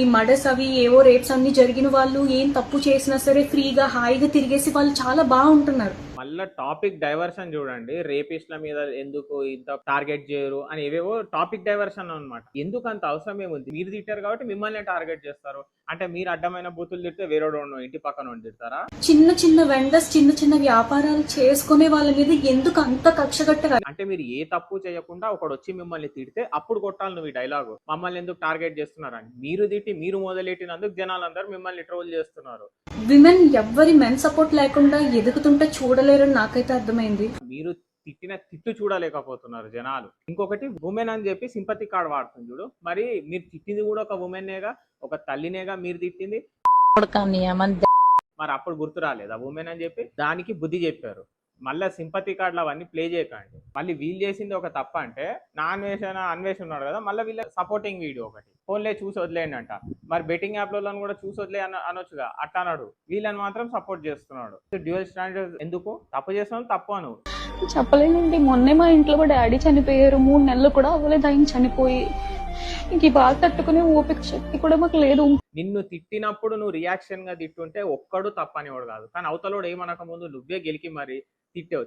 ఈ మర్డర్స్ అవి ఏవో రేప్స్ అన్ని జరిగిన వాళ్ళు ఏం తప్పు చేసినా సరే ఫ్రీగా హాయిగా తిరిగేసి వాళ్ళు చాలా బాగుంటున్నారు. మళ్ళా టాపిక్ డైవర్షన్ చూడండి. రేపిస్ట్ల మీద ఎందుకు ఇంత టార్గెట్ చేయరు అని ఏవేవో టాపిక్ డైవర్షన్ అన్నమాట. ఎందుకు అంత అవసరం ఏముంది? మీరు తిట్టారు కాబట్టి మిమ్మల్ని టార్గెట్ చేస్తారు. అంటే మీరు అడ్డమైన బూతులు తిడితే వేరేవాడు ఇంటి పక్కన తిడతారా? చిన్న చిన్న వెండర్స్ చిన్న చిన్న వ్యాపారాలు చేసుకునే వాళ్ళ మీద ఎందుకు అంత కక్షగట్టగా? అంటే మీరు ఏ తప్పు చేయకుండా ఒకడు వచ్చి మిమ్మల్ని తిడితే అప్పుడు కొట్టాలి నువ్వు ఈ డైలాగు. మమ్మల్ని ఎందుకు టార్గెట్ చేస్తున్నారని. మీరు తిట్టి మీరు మొదలెట్టినందుకు జనాలందరూ మిమ్మల్ని ట్రోల్ చేస్తున్నారు. విమెన్ ఎవ్వరి మెన్ సపోర్ట్ లేకుండా ఎదుగుతుంటే చూడలేరని నాకైతే అర్థమైంది. మీరు తిట్టిన తిట్టు చూడలేకపోతున్నారు జనాలు. ఇంకొకటి ఉమెన్ అని చెప్పి సింపతి కార్డ్ వాడుతుంది చూడు. మరి మీరు తిట్టింది కూడా ఒక ఉమెన్నేగా, ఒక తల్లినేగా మీరు తిట్టింది. మరి అప్పుడు గుర్తు రాలేదా ఉమెన్ అని చెప్పి? దానికి బుద్ధి చెప్పారు. మళ్ళీ సింపతి కార్డులు అవన్నీ ప్లే చేయకండి. మళ్ళీ వీళ్ళు చేసింది ఒక తప్ప అంటే అన్వేషణ ఉన్నాడు కదా, మళ్ళీ వీళ్ళ సపోర్టింగ్ వీడియో ఒకటి ఫోన్లే చూసి వదిలేయండి అంట. మరి బెట్టింగ్ యాప్లలో కూడా చూసి వదిలే అనొచ్చుగా, అట్లా అన్నాడు. వీళ్ళని మాత్రం సపోర్ట్ చేస్తున్నాడు. డ్యూయల్ స్టాండర్డ్ ఎందుకు? తప్పు చేస్తున్నావు తప్పు అను. చెప్పలేనండి. మొన్నే మా ఇంట్లో కూడా డాడీ చనిపోయారు. 3 నెలలు కూడా అవ్వలేదు ఆయన చనిపోయి. ఇంక ఈ బాధ తట్టుకునే ఓపిక శక్తి కూడా మాకు లేదు. నిన్ను తిట్టినప్పుడు నువ్వు రియాక్షన్ గా తిట్టుంటే ఒక్కడు తప్పనివాడు కాదు, కానీ అవతలోడు ఏమనక ముందు నువ్వే గెలికి మరి తిట్టావు.